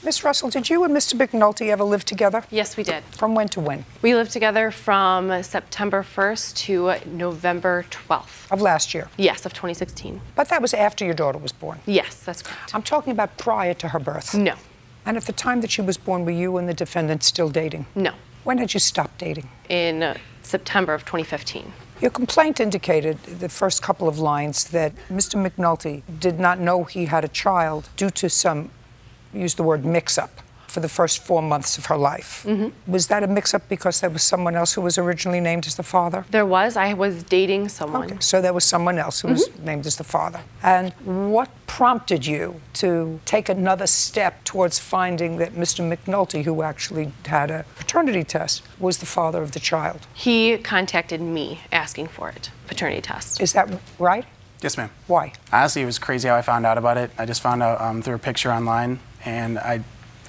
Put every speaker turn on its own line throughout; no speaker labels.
Miss Russell, did you and Mr. McNulty ever live together?
Yes, we did.
From when to when?
We lived together from September 1st to November 12th.
Of last year?
Yes, of 2016.
But that was after your daughter was born?
Yes, that's correct.
I'm talking about prior to her birth?
No.
And at the time that she was born, were you and the defendant still dating?
No.
When had you stopped dating?
In September of 2015.
Your complaint indicated, the first couple of lines, that Mr. McNulty did not know he had a child due to some, use the word mix-up, for the first 4 months of her life. Was that a mix-up because there was someone else who was originally named as the father?
There was. I was dating someone.
Okay, so there was someone else who was named as the father. And what prompted you to take another step towards finding that Mr. McNulty, who actually had a paternity test, was the father of the child?
He contacted me asking for it, paternity test.
Is that right?
Yes, ma'am.
Why?
Honestly, it was crazy how I found out about it. I just found out through a picture online, and I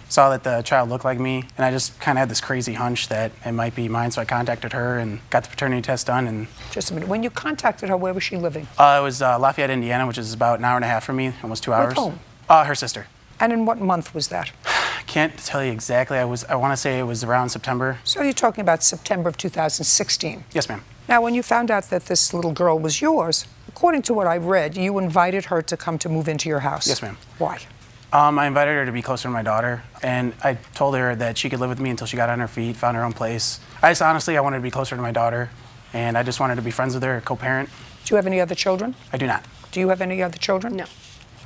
saw that the child looked like me, and I just kind of had this crazy hunch that it might be mine, so I contacted her and got the paternity test done. And
Just a minute. When you contacted her, where was she living?
it was Lafayette, Indiana, which is about an hour and a half from me, almost 2 hours.
With whom?
Her sister.
And in what month was that?
I can't tell you exactly. I want to say it was around September.
So you're talking about September of 2016.
Yes, ma'am.
Now, when you found out that this little girl was yours, according to what I read, you invited her to come to move into your house.
Yes, ma'am.
Why?
I invited her to be closer to my daughter, and I told her that she could live with me until she got on her feet, found her own place. I wanted to be closer to my daughter, and I just wanted to be friends with her, co-parent.
Do you have any other children?
I do not.
Do you have any other children?
No.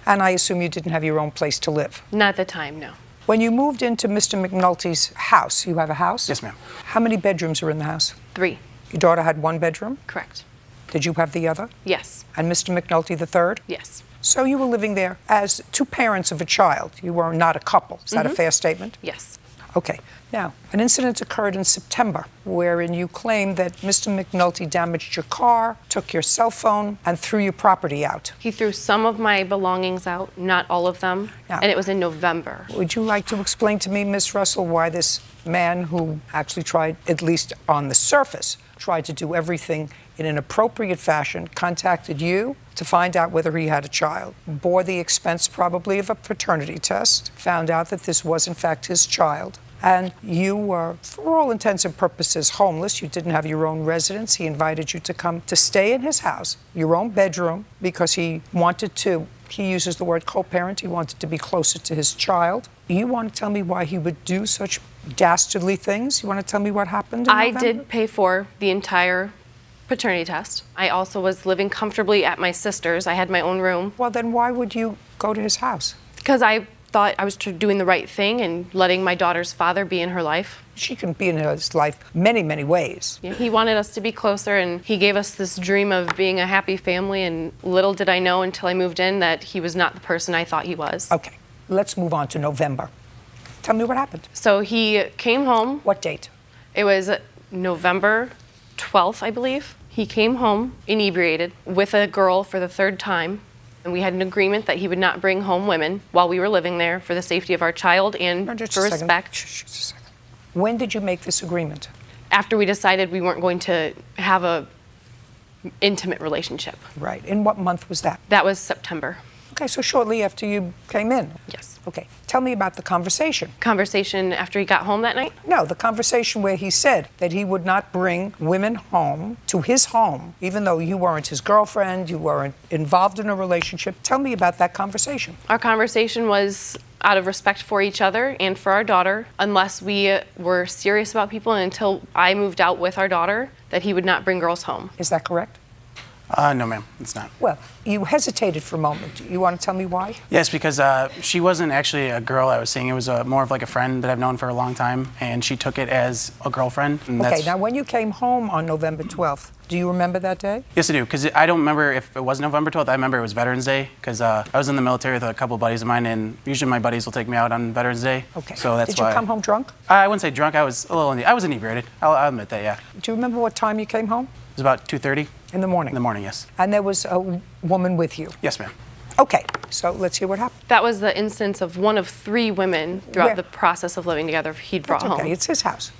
And I assume you didn't have your own place to live.
Not at the time, no.
When you moved into Mr. McNulty's house, you have a house?
Yes, ma'am.
How many bedrooms are in the house?
3.
Your daughter had 1 bedroom?
Correct.
Did you have the other?
Yes.
And Mr. McNulty the third?
Yes.
So you were living there as 2 parents of a child. You were not a couple. Is that a fair statement?
Yes.
Okay. Now, an incident occurred in September wherein you claim that Mr. McNulty damaged your car, took your cell phone, and threw your property out.
He threw some of my belongings out, not all of them,
Now-
and it was in November.
Would you like to explain to me, Miss Russell, why this man who actually tried, at least on the surface, tried to do everything in an appropriate fashion, contacted you to find out whether he had a child, bore the expense probably of a paternity test, found out that this was in fact his child, and you were, for all intents and purposes, homeless. You didn't have your own residence. He invited you to come to stay in his house, your own bedroom, because he wanted to, he uses the word co-parent, he wanted to be closer to his child. You want to tell me why he would do such dastardly things? You want to tell me what happened in
I
November?
did pay for the entire paternity test. I also was living comfortably at my sister's. I had my own room
Well, then why would you go to his house?
because I thought I was doing the right thing and letting my daughter's father be in her life.
She can be in his life many, many ways.
Yeah, he wanted us to be closer, and he gave us this dream of being a happy family, and little did I know until I moved in that he was not the person I thought he was.
Okay, let's move on to November. Tell me what happened.
So he came home.
What date?
It was November 12th, I believe. He came home inebriated with a girl for the 3rd time. And we had an agreement that he would not bring home women while we were living there for the safety of our child and
No, just
for
a second.
respect.
Just a second. When did you make this agreement?
After we decided we weren't going to have a intimate relationship.
Right. In what month was that?
That was September.
Okay, so shortly after you came in.
Yes.
Okay, tell me about the conversation.
Conversation after he got home that night?
No, the conversation where he said that he would not bring women home to his home, even though you weren't his girlfriend, you weren't involved in a relationship. Tell me about that conversation.
Our conversation was out of respect for each other and for our daughter, unless we were serious about people and until I moved out with our daughter, that he would not bring girls home.
Is that correct?
No, ma'am, it's not.
Well, you hesitated for a moment. You want to tell me why?
Yes, because she wasn't actually a girl I was seeing. It was more of like a friend that I've known for a long time, and she took it as a girlfriend. And
Okay, now when you came home on November 12th, do you remember that day?
Yes, I do, because I don't remember if it was November 12th. I remember it was Veterans Day, because I was in the military with a couple of buddies of mine, and usually my buddies will take me out on Veterans Day.
Okay.
So that's
Did you
why.
come home drunk?
I wouldn't say drunk. I was a little. I was inebriated. I'll admit that. Yeah.
Do you remember what time you came home?
It was about 2:30
In the morning?
in the morning. Yes.
And there was a woman with you?
Yes, ma'am.
Okay, so let's hear what happened.
That was the instance of one of 3 women throughout
Where?
the process of living together he'd brought
That's okay,
home.
it's his house.